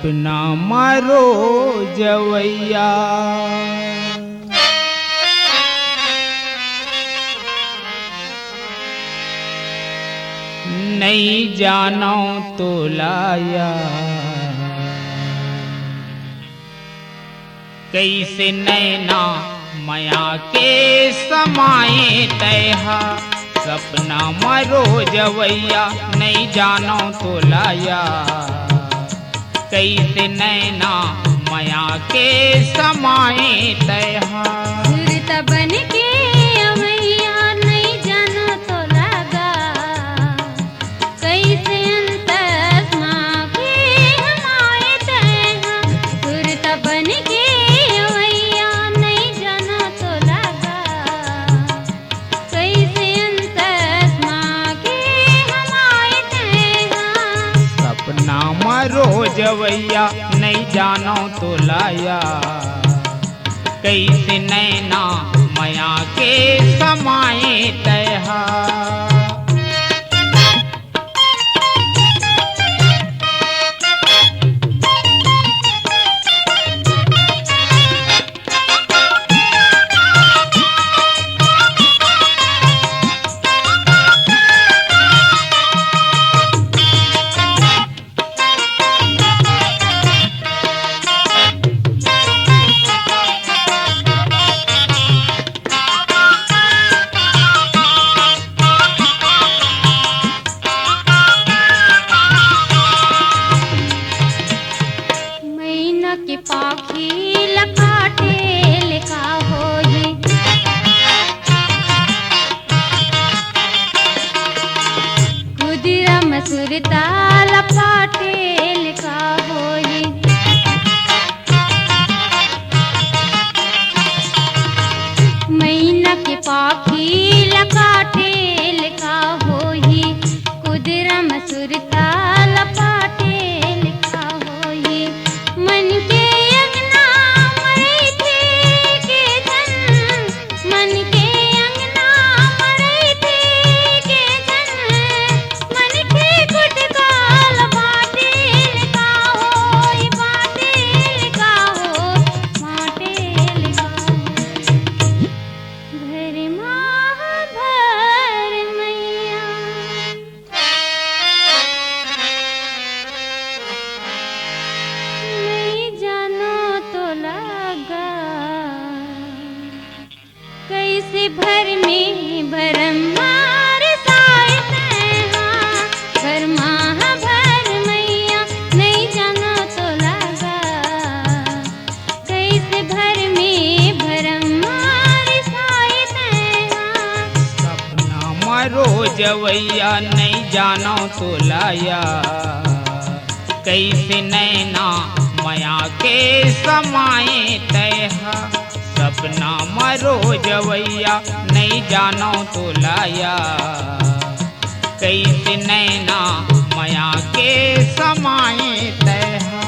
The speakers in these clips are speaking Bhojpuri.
सपना मारो जवैया नहीं जानो तो लाया कैसे नैना माया के समाए तैहा सपना मारो जवैया नहीं जानो तो लाया कैसे नैना माया के समाए तैहा बन के अवैया नहीं जानो तो लगा कैसे अंतस्मा के हमारे तैहा सुरत बन के अवैया नहीं जानो तो लगा कैसे अंतस्मा के हमारे तैहा सपना मारो जवैया नहीं जानो तो लाया कैसे नैना माया के समाए तैहा के पाखी लकाटे लिखा होई कुदिरा मसूरता लकाटे लिखा होई मैना के पाखी लकाटे लिखा होई कुदिरा मसूरता लकाटे लिखा होई मन के अंगना मरे थे के जन मन के अंगना मरे थे के जन मन के गुटकाल बाटे लिखा हो बाटे लिखा हो बाटे लिखा हो भर माह भर मैया कैसे भर में भरम मार साए तैहा भर माह भर मैया नहीं जानो तो लगा कैसे भर में भरम मार साए तैहा सपना मारो जवैया नहीं जानो तो लाया कैसे नैना माया के समाए तैहा सपना मारो जवैया नहीं जानो तो लाया कैसे नैना माया के समाए तैहा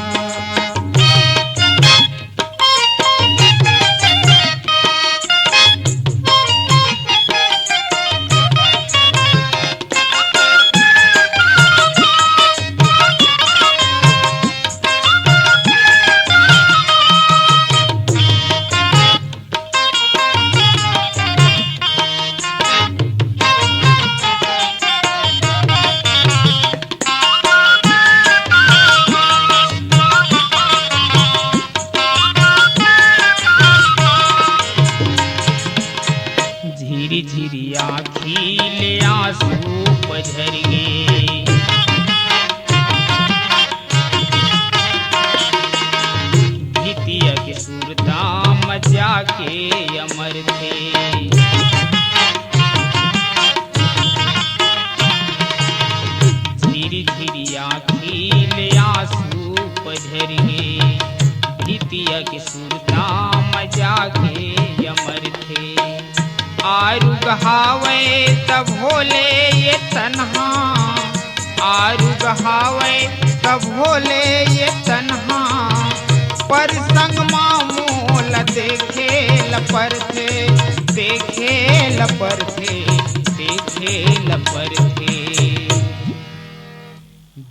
झिरी झिरी आँखीले आंसू पझर गे भितिया के सुरता मजा के अमर थे झिरी झिरी आँखीले आंसू पझर गे भितिया के सुरता मजा के अमर थे आरु गहावे तब भोले ये तन्हा आरु गहावे तब भोले ये तन्हा पर संग मामूल देखे लपर थे देखे लपर थे देखे लपर थे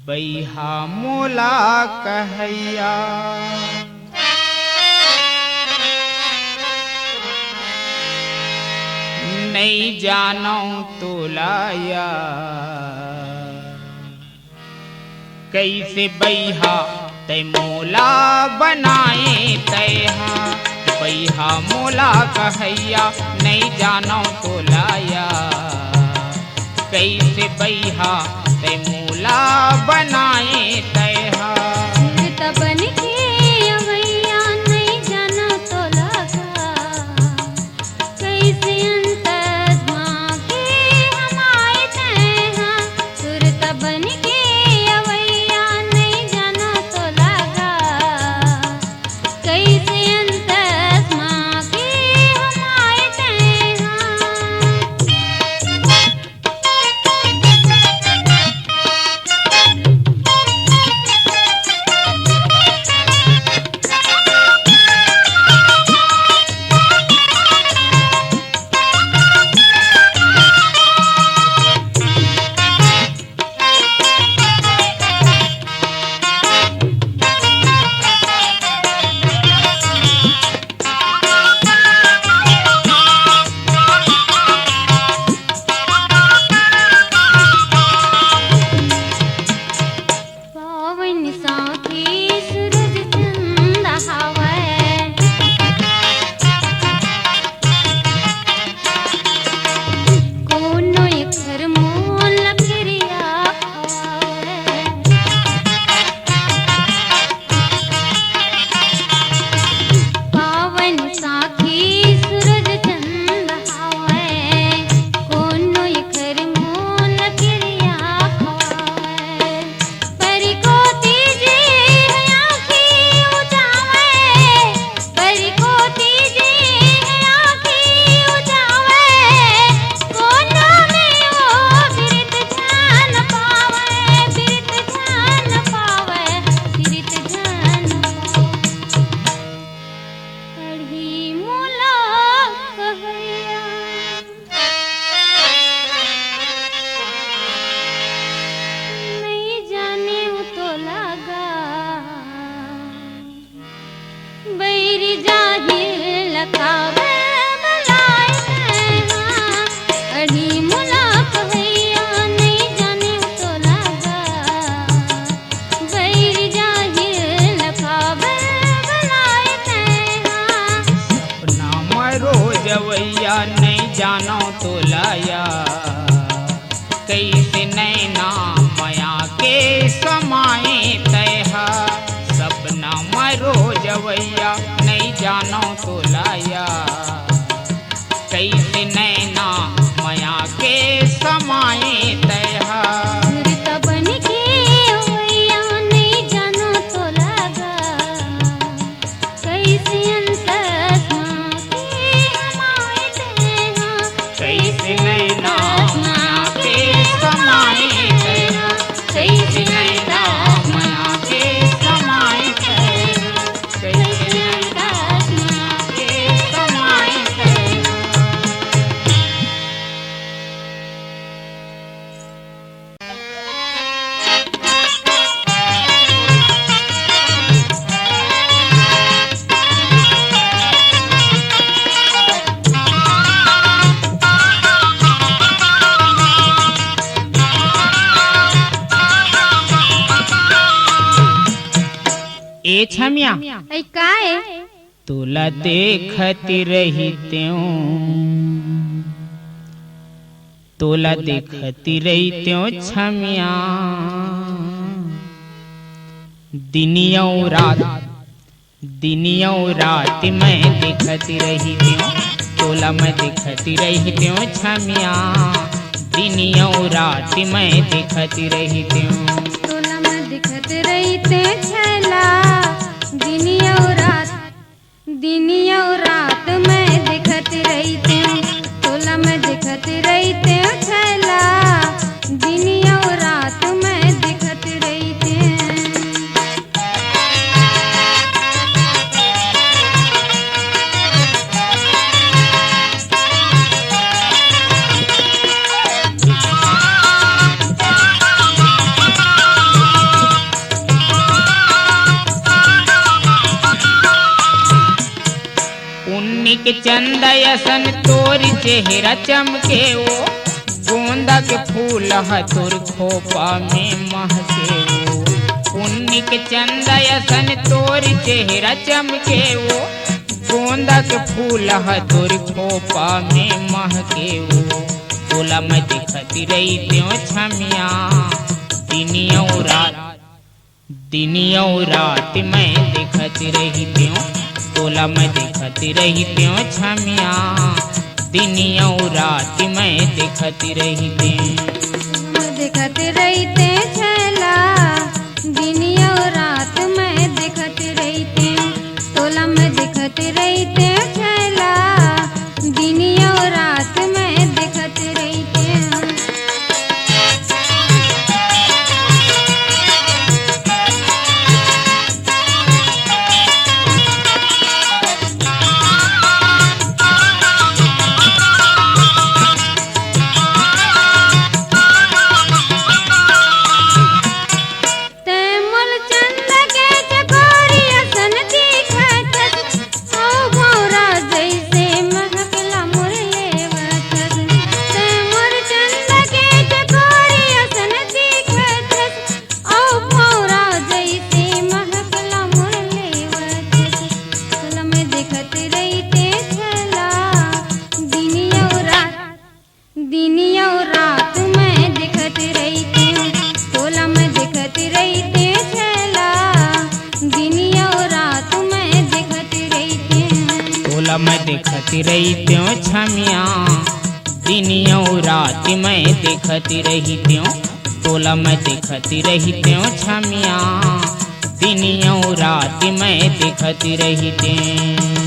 बैहा मोला कहैया नहीं जानो तोलाया कैसे बैहा तै मोला बनाए तैहा बैहा मोला कहैया नहीं जानो तोलाया कैसे बैहा तै मोला बनाए तैहा तबन के अवैया नहीं जाना तो लगा कैसे अंतर्मा के हमारे तैहा सुर तबन के अवैया नहीं जाना तो लगा कैसे अंतर्मा के हमारे तैहा पावन साथी सूरज चंद हवै कोनो अक्षर मोल क्रिया खवावै पावन साथी सूरज चंद हवै कोनो अक्षर मोल क्रिया खवावै परी को तीजे आँखी उजावे परी को तीजे आँखी उजावे कोनो में ओ बिरत जान पावे बिरत जान पावे बिरत जान पढ़ी मोला कहैया नहीं जाने वो तो लगा बैरी जाहिल लखावे बलाए तैहा अढ़ी मुला कहैया नहीं जाने वो तो लगा बैरी जाहिल लखावे बलाए तैहा अपना मरो जवैया नहीं जानो तोलाया कैसे नैना माया के समाए तैहा सपना मरो जवैया नहीं जानो तोलाया कैसे नैना माया के समाए तैहा सुर तबन के अवैया नहीं जानो तो लगा कैसे अंतर्मा के हमारे तैहा कैसे नैना माया के समाए तैहा कैसे नैना माया के समाए तैहा कैसे नैना माया के समाए तैहा ए छमिया ऐ काए तोला देखती रही त्यों तोला देखती रही त्यों छमिया दिनियों रात मैं देखती रही त्यों तोला मैं देखती रही त्यों छमिया दिनियों रात मैं देखती रही त्यों तोला मैं दिखत रही ते छैला दिन और रात मैं दिखत रही ते तोला मैं दिखत रही ते छैला दिन और रात मैं दिखत रही ते के चंदयसन तोर चेहरा चमके वो, गोंदा के फूल तोर खोपा में महके वो। पुण्य के चंदयसन तोर चेहरा चमके वो, गोंदा के फूल तोर खोपा में महके वो। तोला मैं दिखती रही त्यों छमिया, दिनियों रात मैं दिखती रही त्यों। तोला मैं दिखती रही त्यों छमिया, दिनियों रात मैं दिखती रही त्यों। दिखती रही ते छैला, दिनियों रात मैं दिखती रही ते। तोला मैं दिखती रही ते छैला, दिनियों रात मैं दिखती रही ते। मैं दिखती रही त्यों छमिया, दिनियों रात मैं दिखती रही त्यों। तोला मैं दिखती रही त्यों छमिया, दिनियों रात मैं दिखती रही त्यों।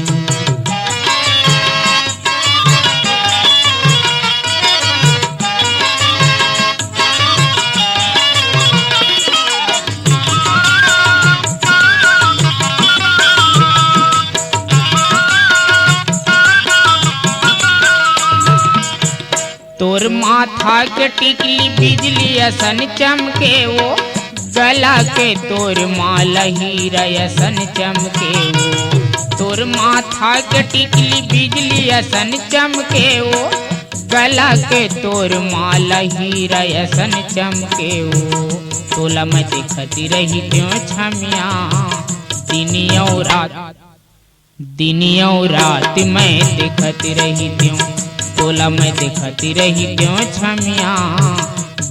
तोर माथा के टिकली बिजली असन चमके वो, गला के तोर माला हीरा असन चमके वो। तोर माथा के टिकली बिजली असन चमके वो, गला के तोर माला हीरा असन चमके वो। तोला मैं दिखती रही त्यों छमिया, दिनियों रात मैं दिखती रही त्यों। तोला मैं दिखती रही त्यों छमिया,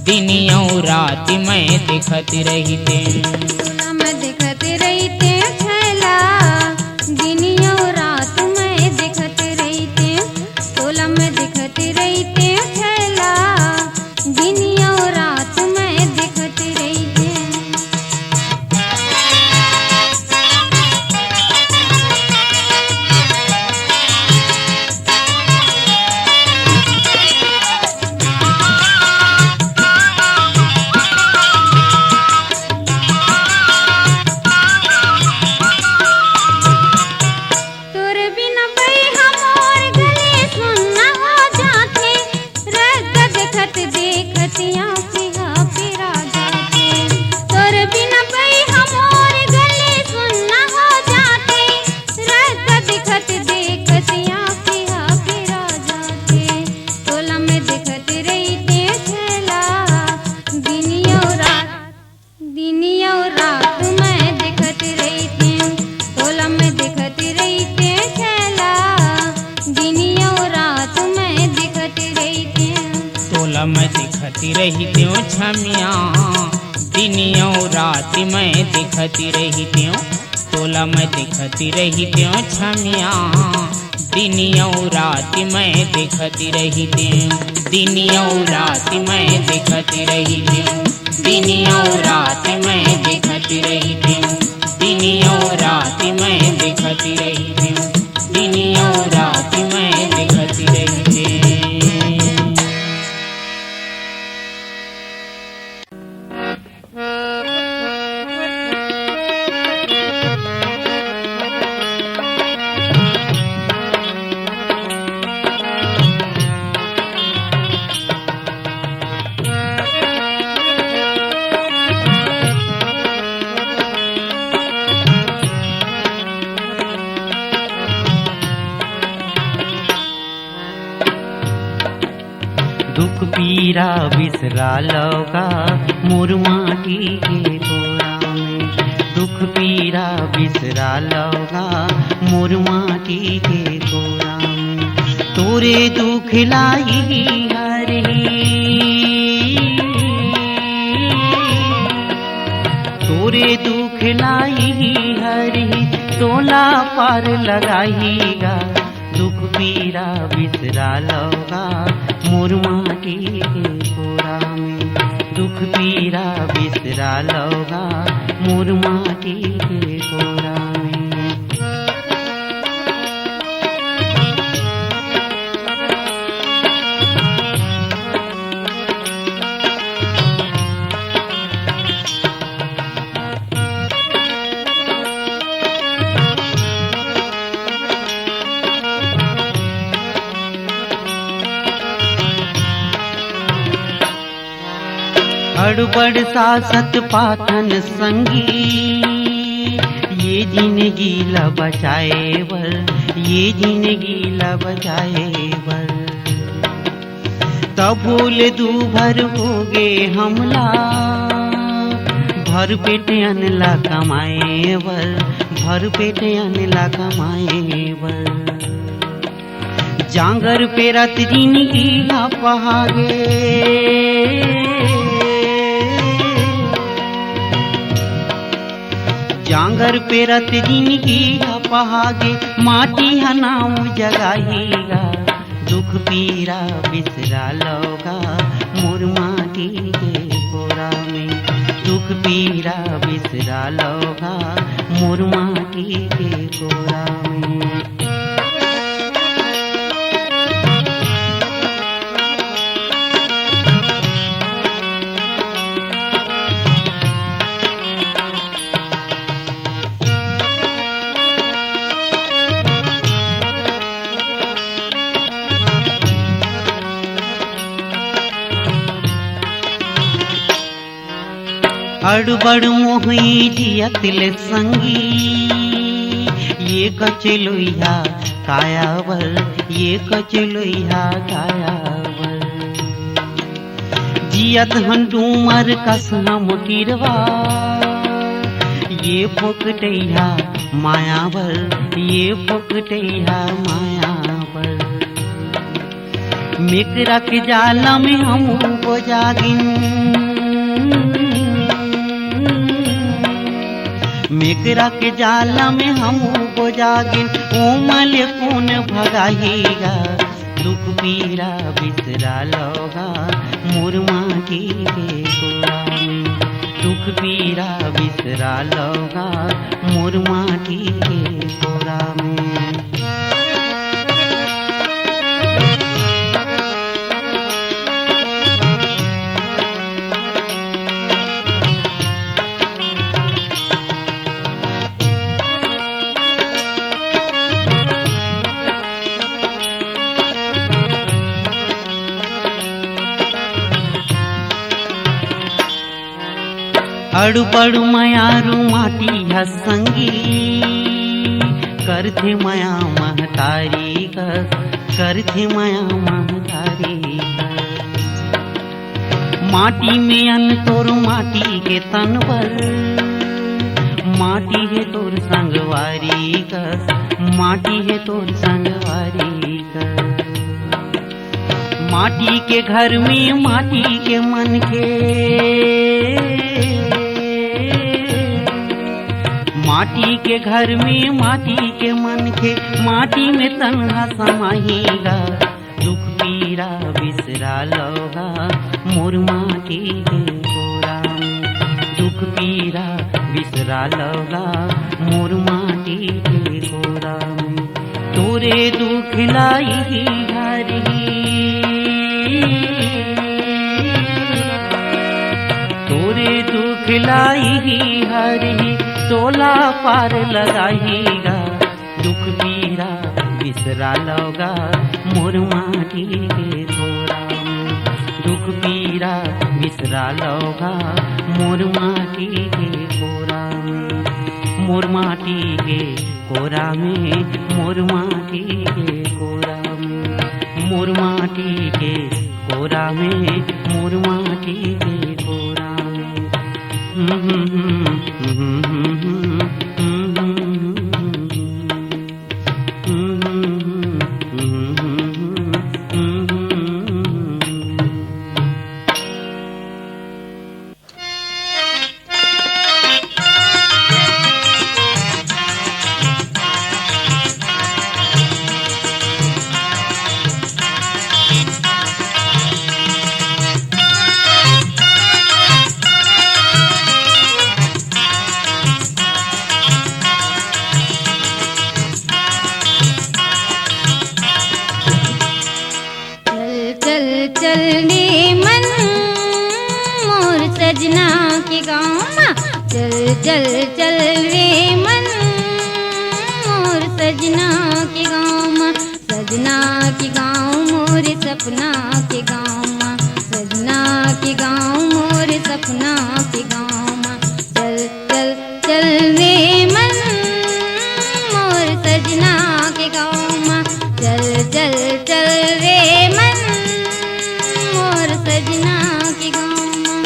दिनियों रात मैं दिखती रही त्यों। मैं दिखती रही त्यों छैला, दिनियों रात मैं दिखती रही त्यों। तोला मैं दिखती रही त्यों छैला, दिनियों रात मैं दिखती रही त्यों। मैं दिखती रही त्यों छमिया, दिनियों रात मैं दिखती रही त्यों। तोला मैं दिखती रही त्यों छमिया, दिनियों रात मैं दिखती रही त्यों। दिनियों रात मैं दिखती रही त्यों, दिनियों रात मैं दिखती रही त्यों। दिनियों रात मैं दिखती रही त्यों, दिनियों रात मैं दिखती रही त्यों। पीरा बिसरा लौका मोर माटी के कोरा में। दुख पीरा बिसरा लौका मोर माटी के कोरा में। तोरे दुख लाई हरे, तोरे दुख लाई हरे, तोला पार लगाईगा। दुख पीरा बिसरा लौका मोर माटी के कोरा में। दुख पीरा बिसरा लौका मोर माटी के कोरा में। हड़बड़ सासत पाथन संगी, ये जिंदगी ला बचाए बर, ये जिंदगी ला बचाए बर। तब बोले दू भर हो गे हमला, भर पेट अनला कमाए बर, भर पेट अनला कमाए बर। जांगर पे रत जिंदगी ला पहागे, जांगर पे रत जिंदगी पहागे। माटी हनाऊ जगाईगा। दुख पीरा बिसरा लौका मोर माटी के कोरा में। दुख पीरा बिसरा लौका मोर माटी के कोरा में। हड़बड़ मोही जियतिल संगी, ये कचलुइया कायावर, ये कचलुइया कायावर। जियत हन डूमर कस हम गिरवा, ये फोकटैया मायावर, ये फोकटैया मायावर। मिकरा के जाला में हम जागिन, मिकरा के जाला में हम जागिन। ओमल कौन भगाईगा। दुख पीरा बिसरा लौका मोर माटी के कोरा में। दुख पीरा बिसरा लौका मोर माटी के कोरा में। हड़बड़ मयारू माटी हसंगी, करथे मया महतारी कस, करथे मया महतारी कस। माटी में अन तोर माटी के तनवर, माटी है तोर संगवारी कस, माटी है तोर संगवारी कस। माटी के घर में माटी के मन के, माटी के घर में माटी के मन के। माटी में तन्हा समाहीगा। दुख पीरा बिसरा लौका मोर माटी के कोरा में। दुख पीरा बिसरा लौका मोर माटी के कोरा में। तोरे दुख लाई हरी, तोरे दुख लाई हरी, तोला पार लगाईगा। दुख पीरा बिसरा लौका मोर माटी के कोरा में। दुख पीरा बिसरा लौका मोर माटी के कोरा में। मोर माटी के कोरा में, मोर माटी के कोरा में, मोर माटी के कोरा में मोर माटी के कोरा चल रे मन मोर सजना के गाँव में चल चल चल रे मन मोर सजना के गाँव में सजना के गाँव मोर सपना के गाँव में सजना के गाँव मोर सपना के गाँव में चल चल चल रे मन मोर सजना के गाँव में चल चल चल रे मन मोर सजना के गाँव में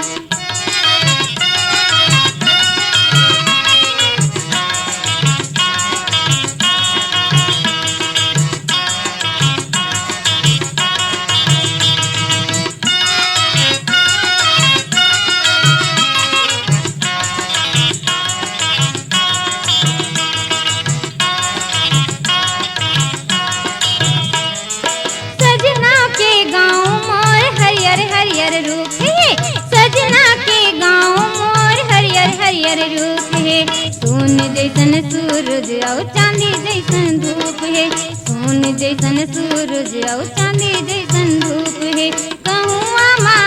सजना के गाँव मोर हरियर हरियर रूप है सजना के गाँव मोर हरियर हरियर रूप है सोन जैसन सूरज और चांदी जैसन धूप है सोन जैसन सूरज और चांदी जैसन धूप है कहुआ माँ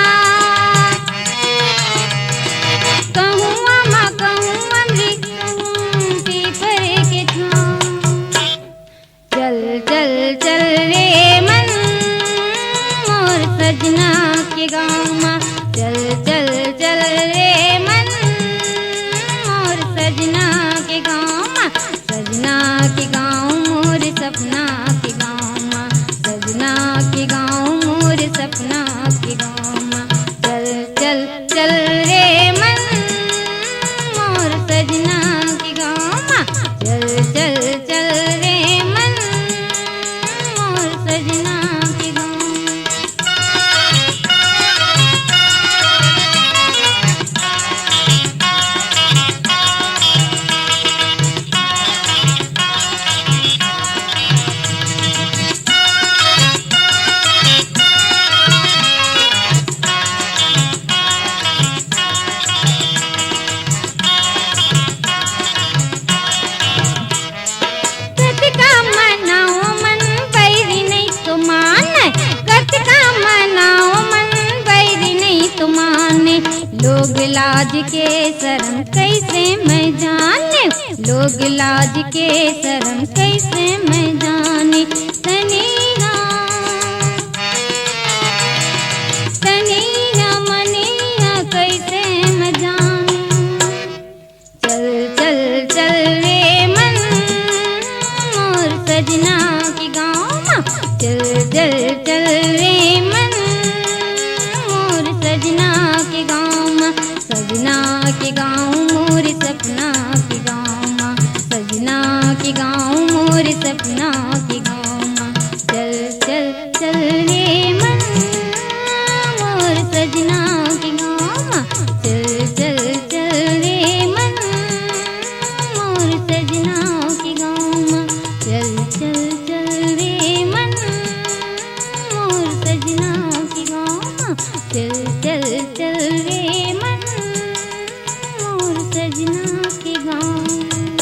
कहूँ अमृत कहूँ पीपर के छाँव चल चल चल रे मन मोर सजना के गाँव में चल चल चल रे मन मोर सजना के गाँव में सजना के गाँव मोर सपना के गाँव में सजना के गाँव मोर सपना के गाँव में चल चल चल रे मन मोर सजना के गाँव में चल चल चल रे मन मोर सजना के गाँव में कतिका मनाओ मन बैरी नहीं तो मान कतिका मनाओ मन बैरी नहीं तो मान लोग लाज के शर्म कैसे मैं जाने लोग लाज के शर्म कैसे मैं जाने तनीना तनीना मनीना कैसे मैं जाने चल चल चल रे मन मोर सजना के गाँव में चल चल चल रे मन मोर सजना के गाँव में सजना के गाँव मोर सपना के गाँव में सजना के गाँव मोर सपना के गाँव में चल चल चल रे मन मोर सजना के गाँव में चल चल चल रे मन मोर सजना के गाँव में चल चल चल रे मन मोर सजना के गाँव में चल चल चल रे मन मोर सजना के गाँव में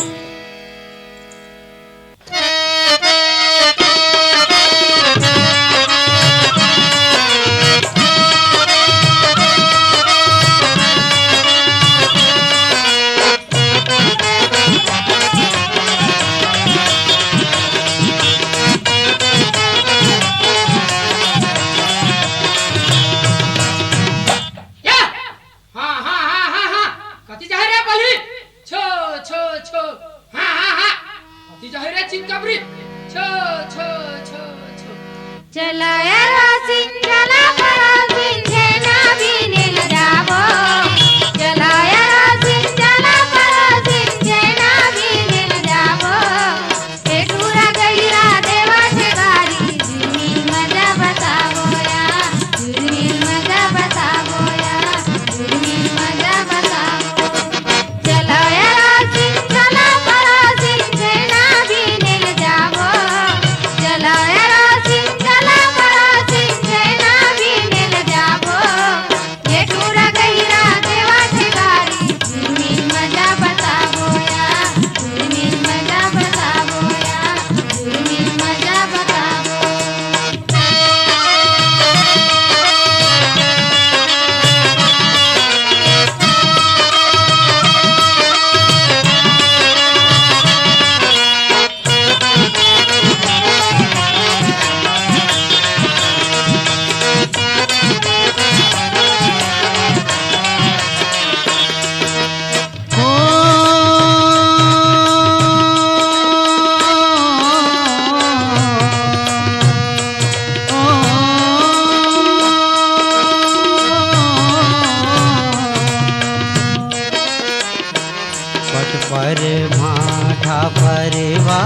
परेवा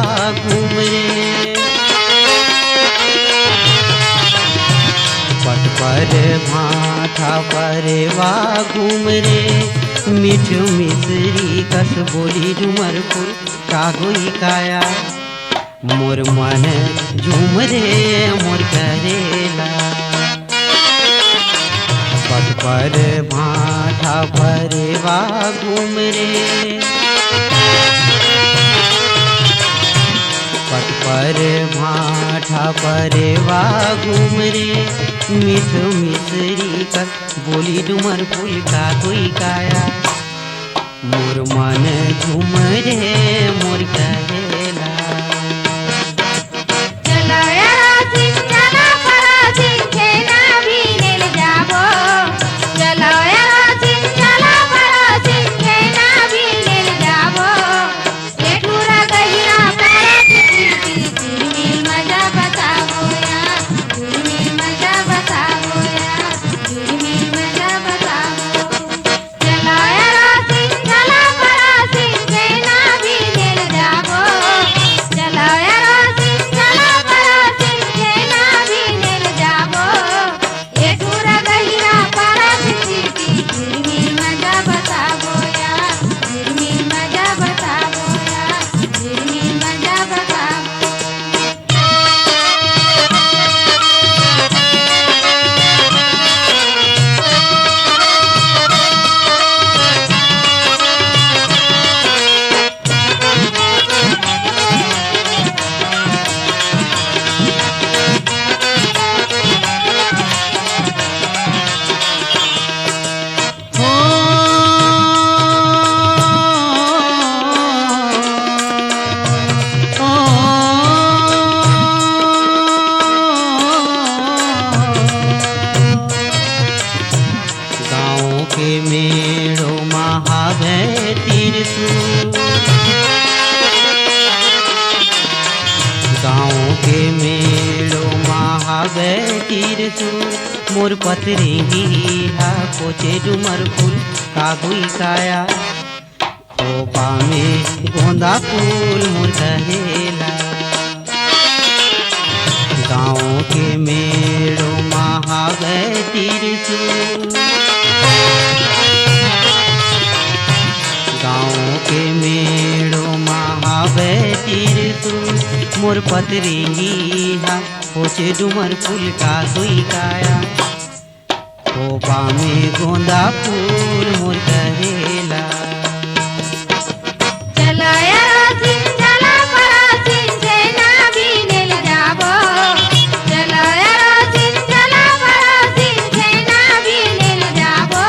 घूम रे, पट पर भाठा परेवा घूम रे, मीठ मिश्री कस बोली डुमर फूल कागोई काया, मोर मन झूम रे मोर करेला, पट पर भाठा परेवा घूम रे, पट पर भाठा परेवा घूम रे, मीठ मिश्री कर बोली डुमर फूल का कोई काया, मोर मन झूम रे मोर करेला। चलो यारो सिंह चलो परो सिंह खेना भी लेल जाबो, चलो यारो सिंह चलो परो सिंह खेना भी लेल जाबो, ये ठुरा गहिरा परो सिंह झुरमिल मजा बताबो यार, झुरमिल मजा बताबो यार, झुरमिल मजा बताबो। चलो यारो सिंह चलो परो सिंह खेना भी लेल जाबो, चलो यारो सिंह चलो परो सिंह खेना भी लेल जाबो, ये ठुरा गहिरा परो सिंह झुरमिल मजा बताबो यार, झुरमिल मजा बताबो यार, झुरमिल मजा बताबो। गाँव के मेड़ो महावे त्रिशूल, गाँव के मेड़ो महावे त्रिशूल, मोर पतरी हा पोचे डुमर फूल कागुई काया, खोपा में गोंदा फूल मोर कहेला, गाँव के मेड़ो महावे त्रिशूल, गाँव के मेड़ो महावे त्रिशूल, मोर पतरी हा पोचे डुमर फूल का सोई काया, खोपा में गोंदा फूल मोर कहेला। चलो यारो सिंह चलो परो सिंह खेना भी लेल जाबो, चलो यारो सिंह चलो परो सिंह खेना भी लेल जाबो,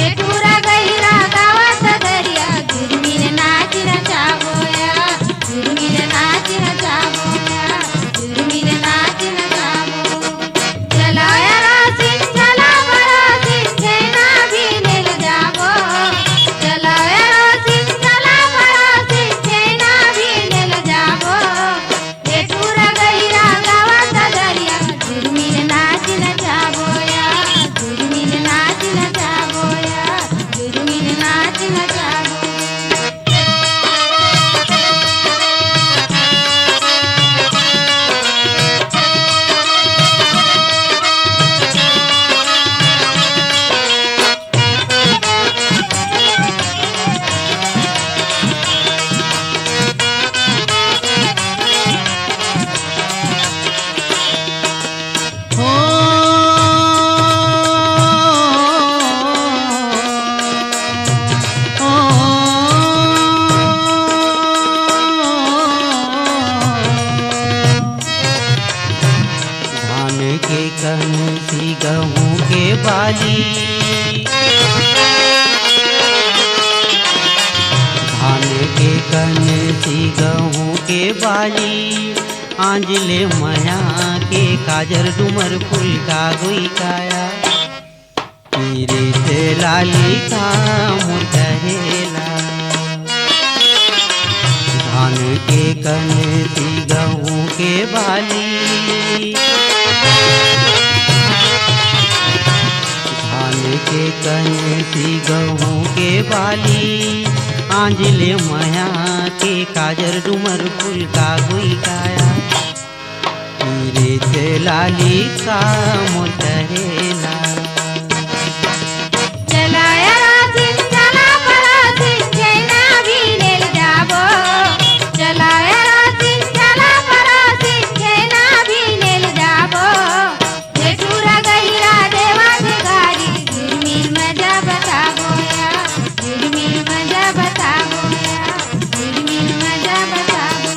ये ठुरा गहिरा गावत दरिया झुरमिल नाच नचाबो यार, झुरमिल नाच नचाबो यार, झुरमिल नाच नचाबो। चलो यारो सिंह चलो परो सिंह खेना भी लेल जाबो, चलो यारो सिंह चलो परो सिंह खेना भी लेल जाबो, ये ठुरा गहिरा गावत दरिया झुरमिल नाच नचाबो यार, झुरमिल नाच नचाबो यार, झुरमिल नाच नचाबो। धान के कनसी गहूँ के बाली, धान के कनसी गहूँ के बाली, आंजले मया के काजर डुमर फूल का गोई काया, तेरे से लाली का मोर कहेला, धान के कनसी गहूँ के बाली, धान के कनसी गहूँ के बाली, आंजले माया के काजर डुमर फूल का गुई काया रे से लाली का मोटरेला चलाया रासिन चला परासिन जैना भी लेल जाबो चलाया रासिन चला परासिन जैना भी लेल जाबो जेठूरा गहिरा देवा के गारी झिरमिर मजा बताबो या झिरमिर मजा बताबो या झिरमिर मजा बताबो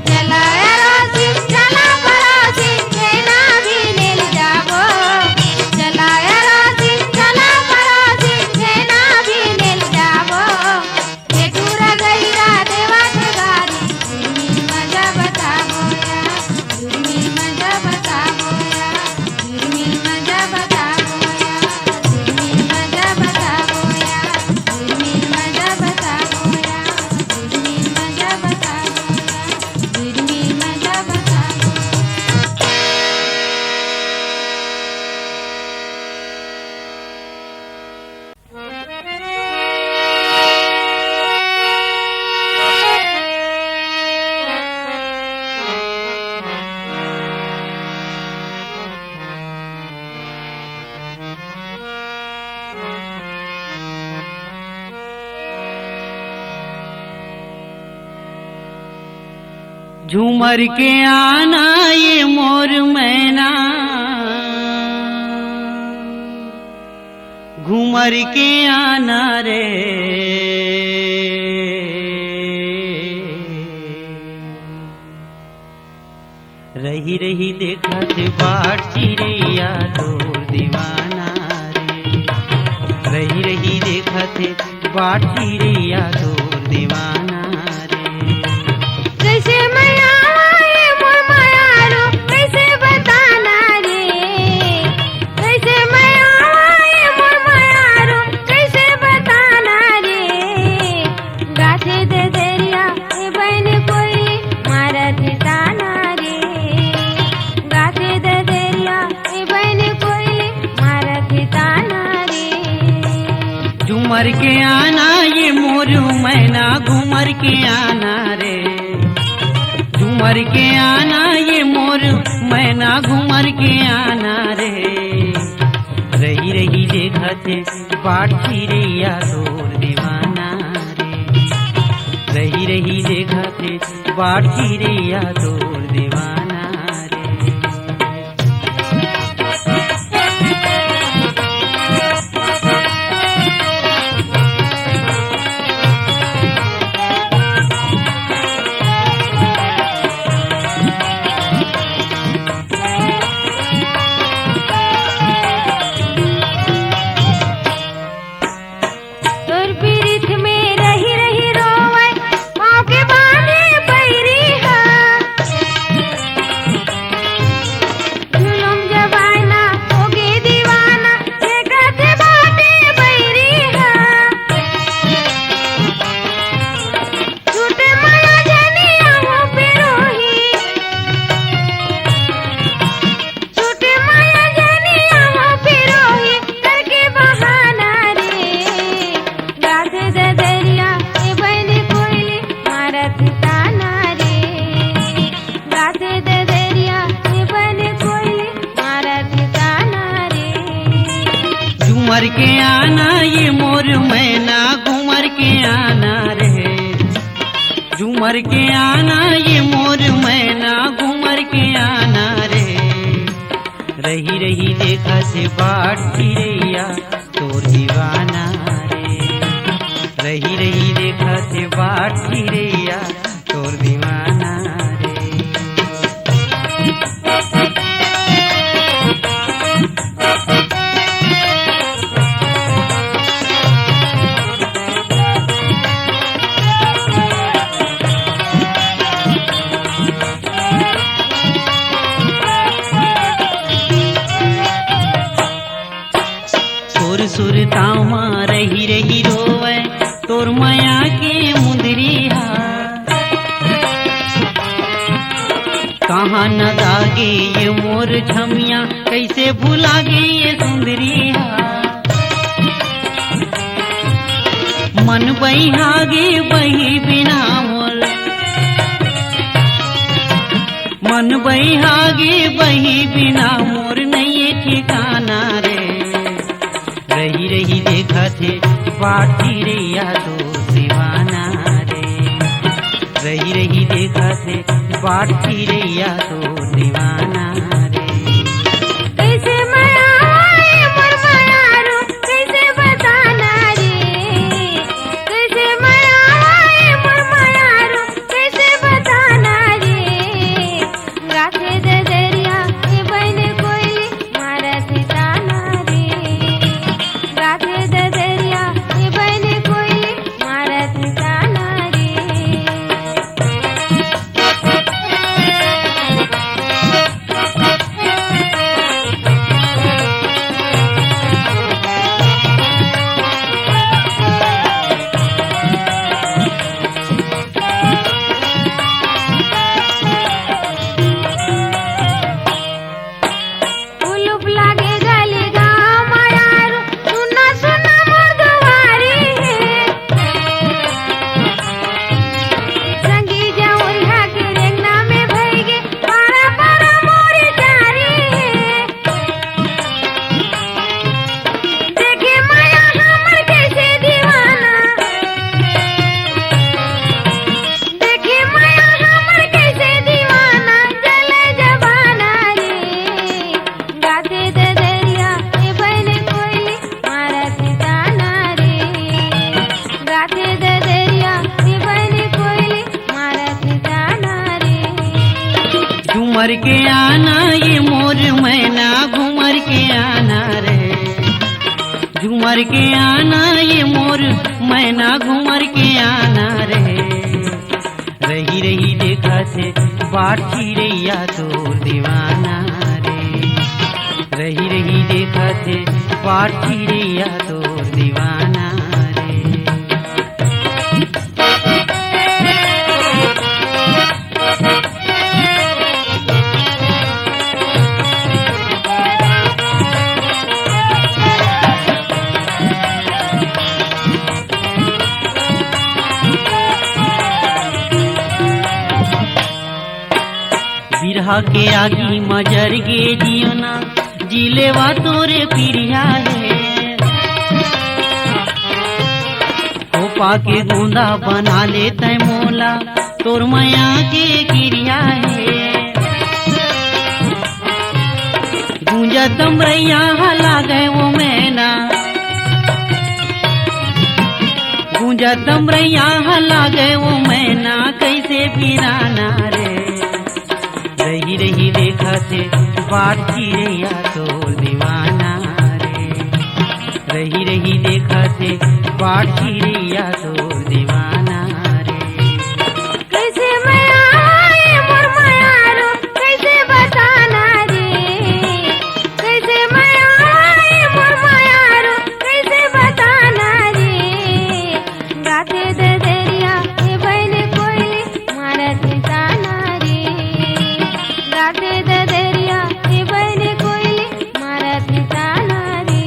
चलाया रासिन चला परासिन जैना भी लेल जाबो चलाया रासिन चला परासिन जैना भी लेल जाबो जेठूरा गहिरा देवा के गारी झिरमिर मजा बताबो या झिरमिर मजा बताबो या झिरमिर मजा बताबो या झिरमिर मजा बताबो या झिरमिर मजा बताबो या झिरमिर मजा बताबो या झिरमिर मजा बताबो झूमर के आना ये मोर मैना घूमर के आना रे रही रही देखत बाट चिड़ैया तोर दीवाना रे रही रही देखत बाट चिड़ैया तोर दीवाना रे कैसे मैं आए मोर मायारो कैसे बताना रे कैसे मैं आए मोर मायारो कैसे बताना रे गाथे दे दरिया ए बहन कोई मारत ताना रे गाथे दे दरिया ए बहन कोई मारत ताना रे झूमर के आना ये मोर मैना घूमर के आना रे झूमर के आना ये मोर मैना घूमर के आना रे रही रही देखते बाट चिड़ैया तोर दीवाना रे रही रही देखते बाट चिड़ैया तोर दीवाना रे तोर पीरित में रही रही रोवे पाँव के बांधे पैरी हा जुलुम जबाना होगे दीवाना देखत बाटे बैरी हा छूटे माया जनिया हो पे रोही छूटे माया जनिया हो पे रोही करके बहाना रे गाथे दे दरिया ए बहन कोयली मारत ताना रे गाथे दे दरिया ए बहन कोयली मारत ताना रे झूमर के आना ये मोर मैना घूमर के आना रे झूमर के आना ये मोर मैना घूमर के आना रे रही रही देखा से बाट चिड़ैया तोर दीवाना रे रही रही देखा से बाट चिड़ैया तोर दीवाना रे सुर सुर तामा रही रही रोवे तोर माया के मुंदरी हा कहाँ न दागे ये मोर झमिया कैसे भुलागे ये सुंदरी हा मन बहिहागे बही बिना मोर, मन बहिहागे बही बिना मोर नहीं ठिकाना रे। रही रही देखा थे बाटी रे यादो दीवाना रे, रही रही देखा थे बाटी रे यादो दीवाना रे। कैसे माया मोर मायारो कैसे बताना रे, कैसे माया मोर मायारो कैसे बताना रे। गाथे दे दरिया ये बहन कोयली मारा ठिकाना रे, गाथे दे दरिया ये बहन कोयली मारा ठिकाना रे। उलुप लागे गली गाँव मायारू सुना सुना मोर दुआरी है। संगी जाऊरिया के रेंगना में भईगे पारा पारा मोरी जारी है। देखे माया हमर कैसे दीवाना, देखे माया हमर कैसे दीवाना जले जबाना रे। गाथे दे दरिया ये बहन कोयली मारा ठिकाना रे, गाथे दे दरिया ये बहन कोयली मारा ठिकाना रे। झूमर के आना ये मोर मैना घूमर के आना रे, झूमर के आना ये मोर मैना घूमर के आना रे। रही रही देखा थे बाटी रे यादो दीवाना रे, रही रही देखा थे बाटी रे यादो दीवाना रे। बिरहा के आगी मजर गे जियोना जिलेवा तोरे पिरिया है। खोपा के गोंदा बना ले तय मोला तोर माया के किरिया है। गूंजा तमरैया हला गए वो मैना, गूंजा तमरैया हला गए वो मैना कैसे पिराना रे। रही रही देखा थे बाटी रे यादो दीवाना रे, रही रही देखा थे बाटी रे यादो दीवाना रे। कैसे माया मोर मायारो कैसे बताना रे, कैसे माया मोर मायारो कैसे बताना रे। गाथे दे दरिया ये बहन कोयली मारा ठिकाना रे, गाथे दे दरिया ये बहन कोयली मारा ठिकाना रे।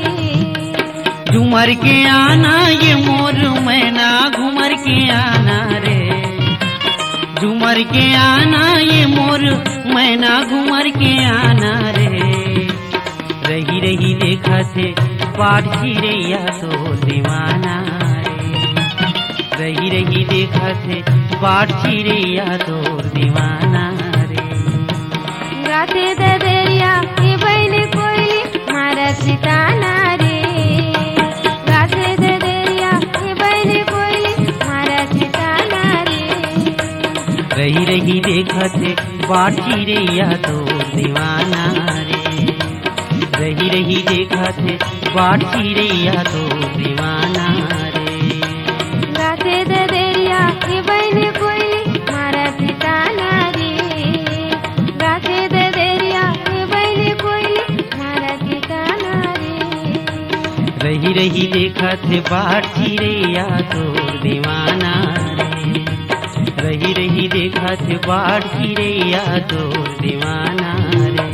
झूमर के आना ये मोर मैना घूमर के आना रे, झूमर के आना ये मोर मैना घूमर के आना रे। रही रही देखा थे बाटी रे यादो दीवाना रे, रही रही देखा थे बाटी रे यादो दीवाना रे। गाथे दे दरिया ये बहन कोयली मारा ठिकाना रे, गाथे दे दरिया ये बहन कोयली मारा ठिकाना रे। रही रही देखा थे बाटी रे यादो दीवाना रे, रही रही देखा थे बाटी रे यादो दीवाना रे। गाथे दे दरिया ये बहन कोयली मारा ठिकाना रे, गाथे दे दरिया ये बहन कोयली मारा ठिकाना रे। रही रही देखा थे बाटी रे यादो दीवाना रे, रही रही देखा थे बाटी रे यादो दीवाना रे।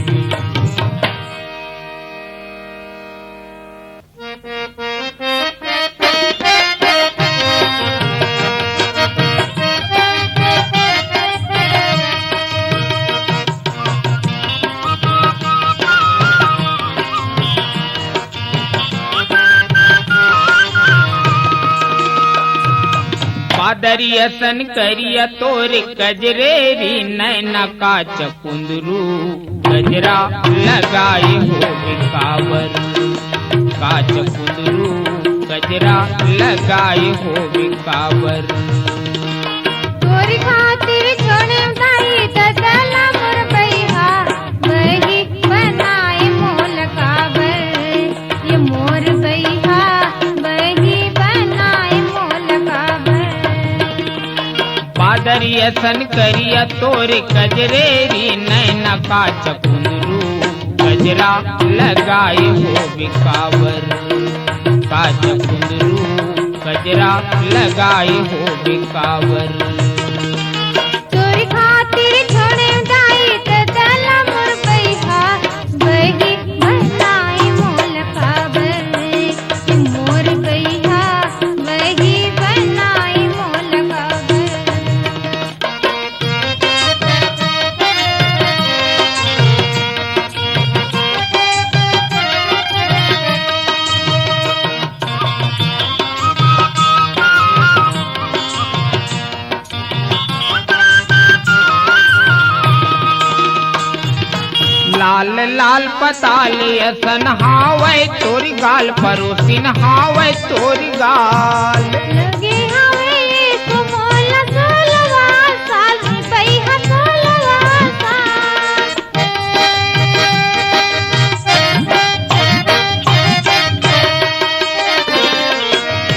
बादरियसन करिया तोर कजरेरी नैना का चकुंदरू गजरा लगाए हो बिकावर का चकुंदरू गजरा लगाए हो बिकावर तोरी खातिर छोड़े दाई ददला मोर बैहा वही बनाए मोल काबर ये मोर बैहा वही बनाए मोल काबर बादरियसन करिया तोर कजरेरी नैना का चकुंदरू गजरा लगाए हो बिकावर का चकुंदरू गजरा लगाए हो बिकावर तोरी खातिर छोड़े दाई ददला मोर बैहा वही बनाए मोल काबर ये मोर बैहा वही बनाए मोल काबर लाल लाल पताले असन हावै तोरी गाल परोसिन हावै तोरी गाल लगे हवे एक मोल सोलवा साल बैहा सोलवा साल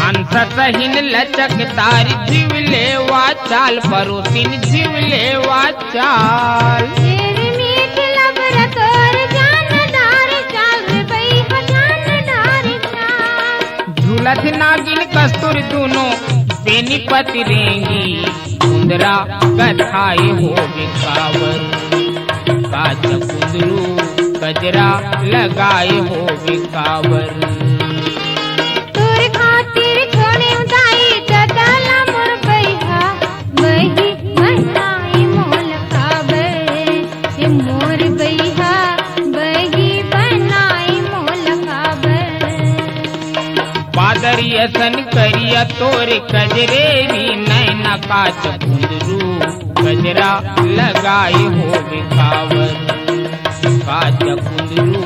हंस सहिन लचकदार जीवलेवा चाल परोसिन जीवलेवा चाल तेरे मीठ लबर तोर जानदार चाल रे बैहा जानदार चाल झूलत नागिन कस्तूर दोनों बेनीपत रेंगी कुंदरा कथाए हो बिकावर का चकुंदरू गजरा लगाए हो बिकावर तोर खातिर छोड़े दाई ददला मोर बैहा वही बनाए मोल काबर ये मोर बैहा वही बनाए मोल काबर बादरियसन करिया तोर कजरेरी नैना का चकुंदरू गजरा लगाए हो बिकावर का चकुंदरू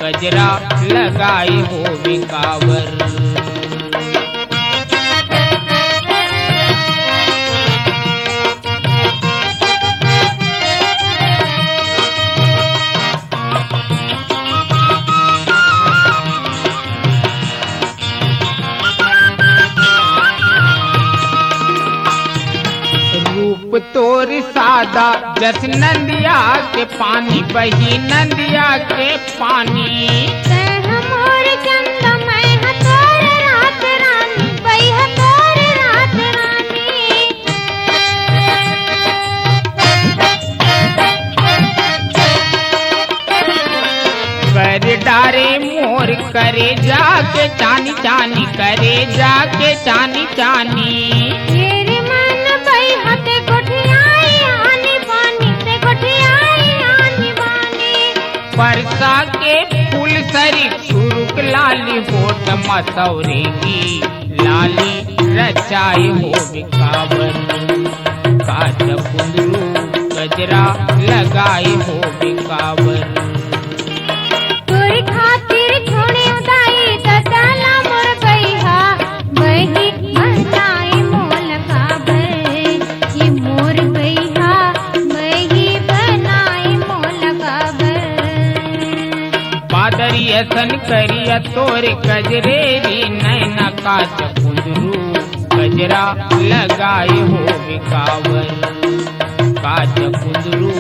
गजरा लगाए हो बिकावर रूप तोर सादा जस नंदिया के पानी बही नंदिया के पानी तह मोर चंदा मैं तोर रात रानी बैहा तोर रात रानी कर डारे मोर करे जाके चानी चानी करे जाके चानी चानी तेरे मन बैहा ते गोठियाई आनी बानी ते गोठियाई आनी बानी परसा के फूल सरी सुरुक लाली होठ मसौरे की लाली रचाए हो बिकावर का चकुंदरू गजरा लगाए हो बिकावर तोरी खातिर छोड़े दाई ददला मोर बैहा वही बनाए मोल काबर ये मोर बैहा वही बनाए मोल काबर बादरियसन करिया तोर कजरेरी नैना का चकुंदरू गजरा लगाए हो बिकावर का चकुंदरू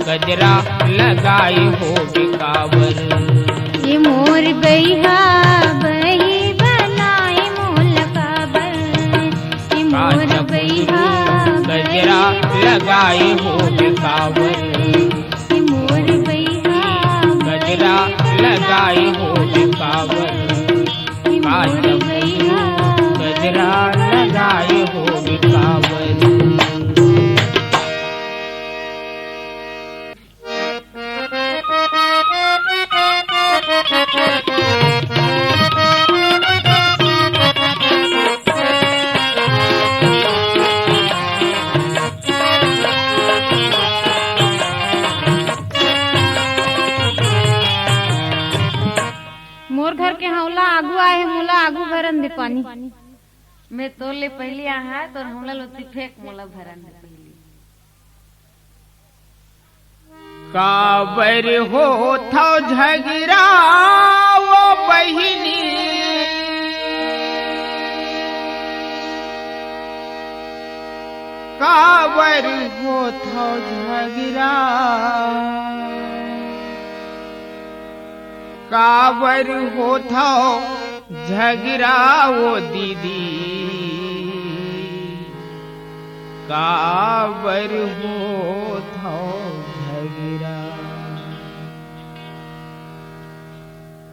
गजरा लगाए हो बिकावर ये मोर बैहा वही बनाए मोल काबर ये मोर बैहा गजरा लगाए हो बिकावर ये मोर बैहा गजरा लगाए हो बिकावर ये मोर बैहा गजरा लगाए हो बिकावर आगू आए मोला आगू भरन दे पानी। मैं तो ले पहली आहा तो हमला लोती फेंक मोला भरन दे पहली। काबर हो था झगड़ा वो बहिनी, काबर हो था झगड़ा, काबर हो था झगड़ा वो दीदी, काबर हो था झगड़ा।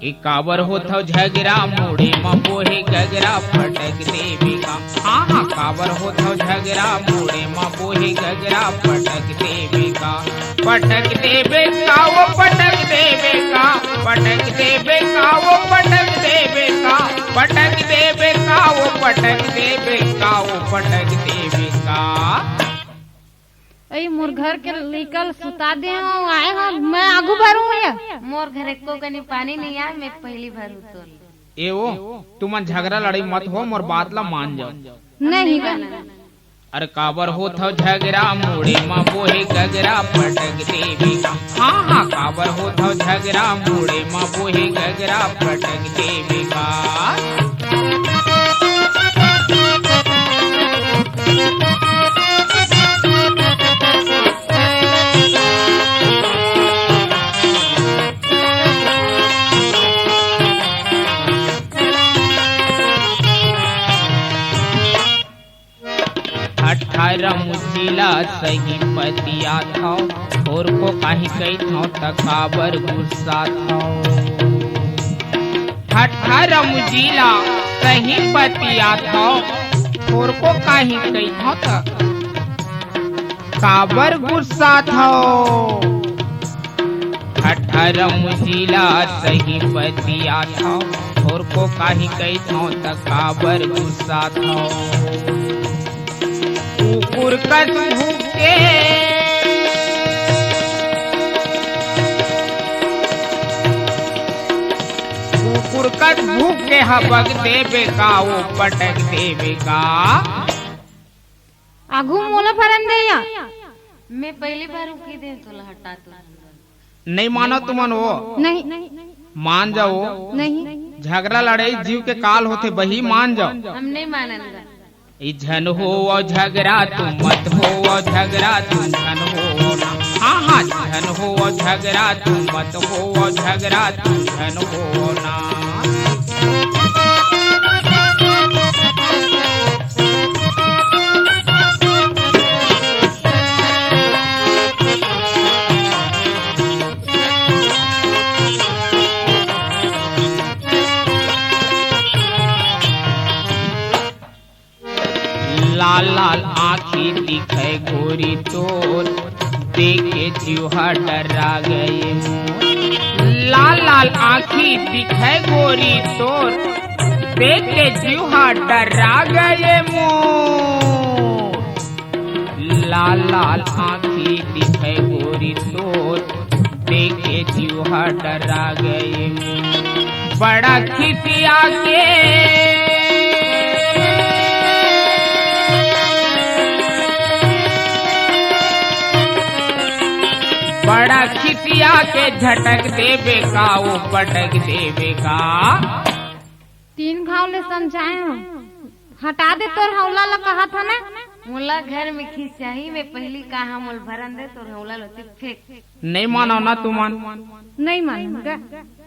एक काबर हो था झगड़ा मोड़े में बोहे गगरा पटक देवे का। हाँ हाँ काबर हो था झगड़ा मोड़े में बोहे गगरा पटक देवे का, पटक देवे का वो पटक देवे का, पटक देवे का वो पटक देवे का, पटक देवे का वो पटक देवे का, वो पटक देवे का। अई मोर घर के निकल सुता दे आए हो, मैं आगू भरूं या मोर घर एको कनी पानी नहीं आ, मैं पहली भरू तो। ए वो तुम झगड़ा लड़ाई मत हो, मोर बात ला मान जाओ। नहीं अरे काबर हो था झगड़ा मोड़े माँ बोहे गगरा पटक देवी का। हाँ हाँ काबर हो था झगड़ा मोड़े माँ बोहे गगरा पटक देवी का। अठारह मुझिला सही पतिया था, और को कहीं कही था तकाबर गुस्सा था। अठारह मुझिला सही पतिया था, और को कहीं कही था तकाबर गुस्सा था। अठारह मुझिला सही पतिया था, और को कहीं कही था तकाबर गुस्सा था। कुकुर कस भूखे कुकुर कस भूखे हबक देवे का, वो पटक देवे का। आगू मोला भरन दे या मैं पहली भरू की दे तो हटा तो। नहीं मानो तुमन वो नहीं मान जाओ, नहीं झगड़ा लड़ाई जीव के काल होते बही मान जाओ। हम नहीं मानेंगे। झन हो और झगड़ा तुम मत हो, और झगड़ा तुम झन हो ना। हाँ हाँ झन हो और झगड़ा तुम मत हो, और झगड़ा तुम झन हो ना। लाल लाल आँखी दिखे गोरी तोर, देखे जीवा डरा गए मोर। लाल लाल आँखी दिखे गोरी तोर, देखे जीवा डरा गए मोर। लाल लाल आँखी दिखे गोरी तोर, देखे जीवा डरा गए मोर। बड़ा खिसिया के बड़ा खिसिया के झटक देवे का, वो पटक देवे का। तीन घाव ले समझाए हम, हटा दे तोर हौला ला कहा था ना। मोला घर में खिंचाही, मैं पहली कहा मोल भरन दे तो हौला लोती फेंक। नहीं मानो ना तुम नहीं मानूंगा।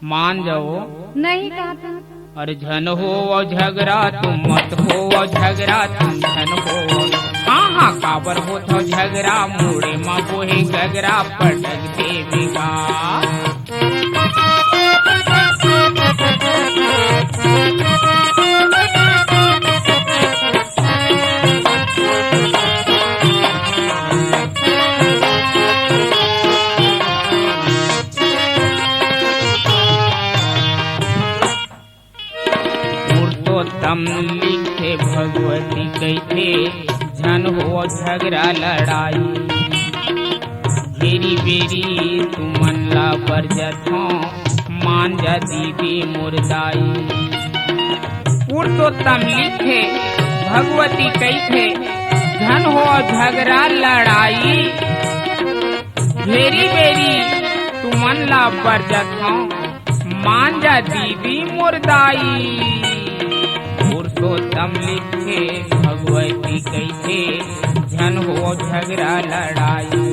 मान जाओ। नहीं कहा था। अरे झन हो और झगड़ा तुम मत हो, और झगड़ा तुम झन हो। हाँ हाँ काबर हो तो झगड़ा मोड़े माँ बोहे गगरा पटक देवी का। तम लिखे भगवती कहते झन हो झगड़ा लड़ाई। घेरी बेरी तुमन ला बरजत हो, मान जा दीदी मुरदाई। पुरुषोत्तम लिखे भगवती कैथे धन हो झगड़ा लड़ाई भेरी बेरी तू मन ला बरजत हो मान जा दीदी मुर्दाई पुरुषोत्तम लिखे भगवती कैथे धन हो झगड़ा लड़ाई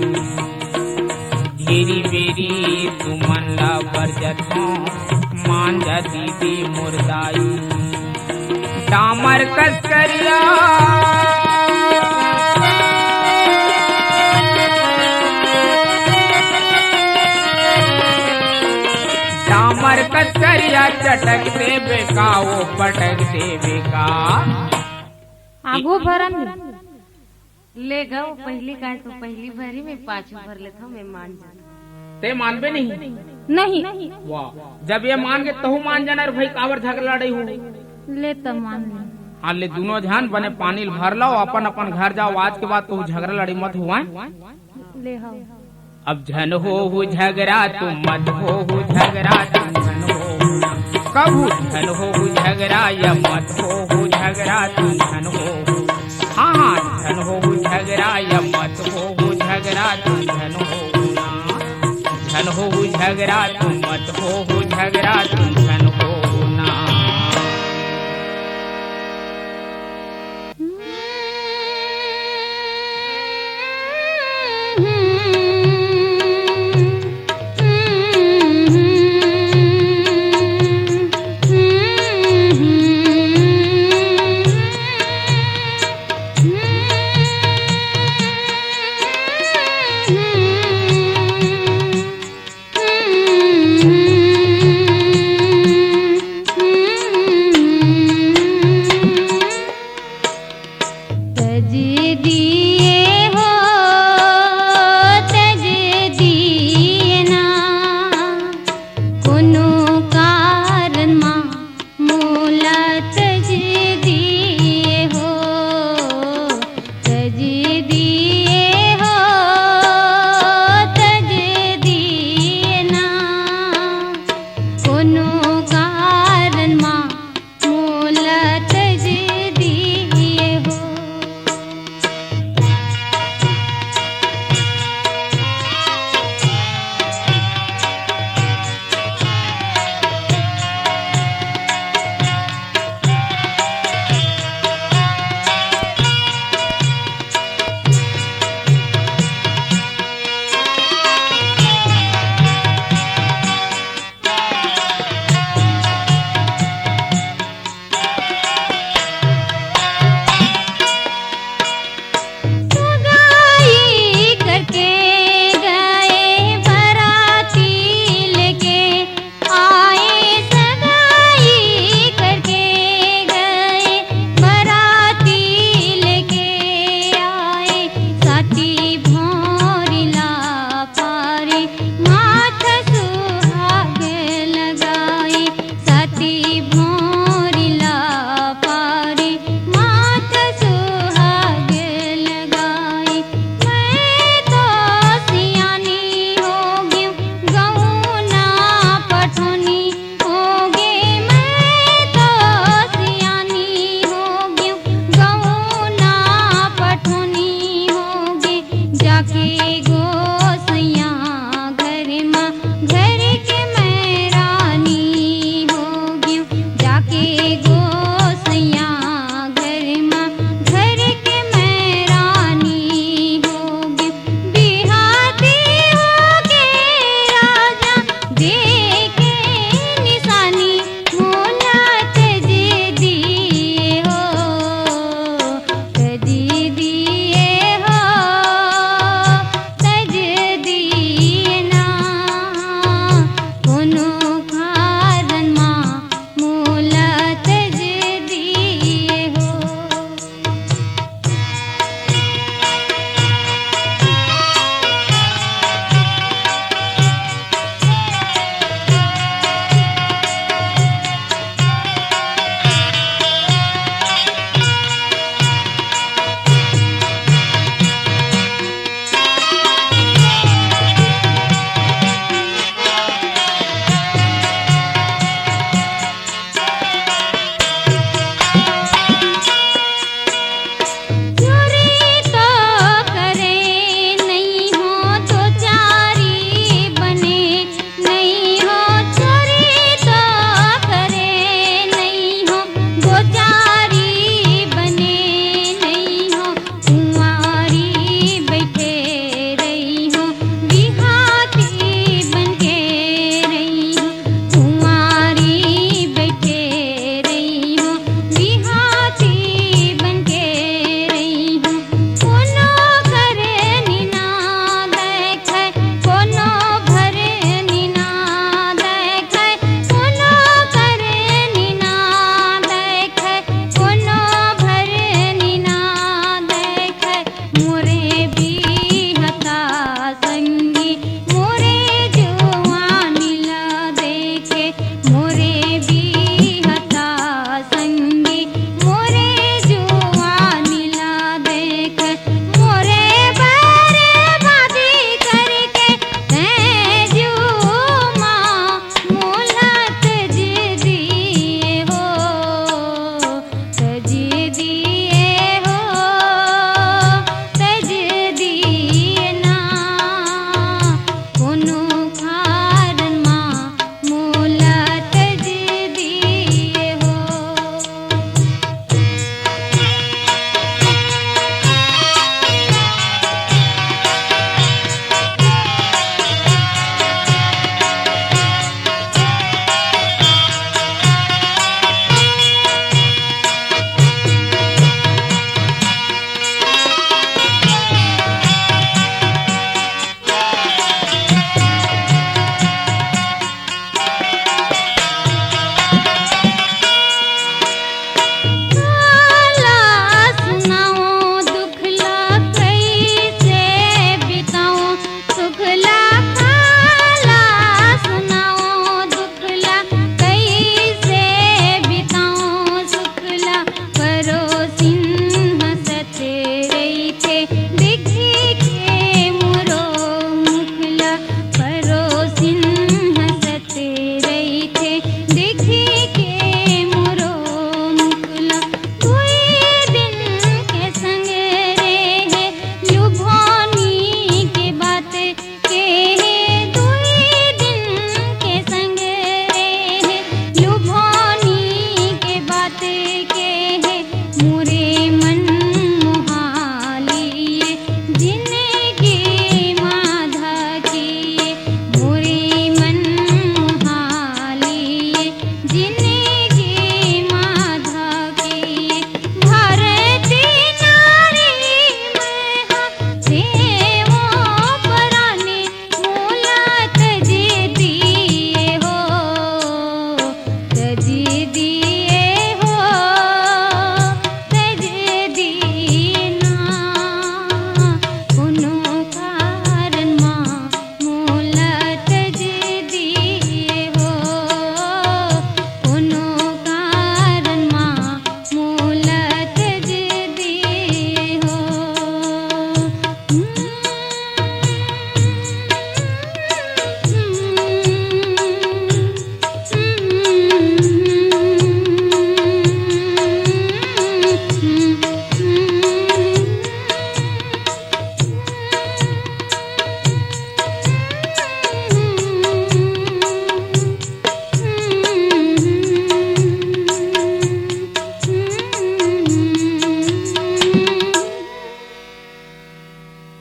भेरी बेरी तू मन ला बरजत हो मान जा दीदी मुर्दाई डामर कसकरिया डामर कसकरिया चटक देवे का वो पटक देवे का आगो भरन ले गो पहली का तो पहली भरी में पाछू भर लेता हूँ मैं मान जा ते मानबे नहीं नहीं वाह जब ये मान के तहु मान जाना रे भाई कावर झगड़ा लड़ाई हो ले तो मान ले हाँ ले दोनों ध्यान बने पानी भर लो अपन अपन घर जाओ आज के बाद तो झगड़ा लड़ी मत हुआ ले हो अब झन हो झगड़ा तुम मत हो झगड़ा तुम झन हो कबू झन हो झगड़ा या मत हो झगड़ा तुम झन हो हाँ हाँ झन हो झगड़ा या मत हो झगड़ा तुम झन हो झन हो झगड़ा तुम मत हो झगड़ा तुम झन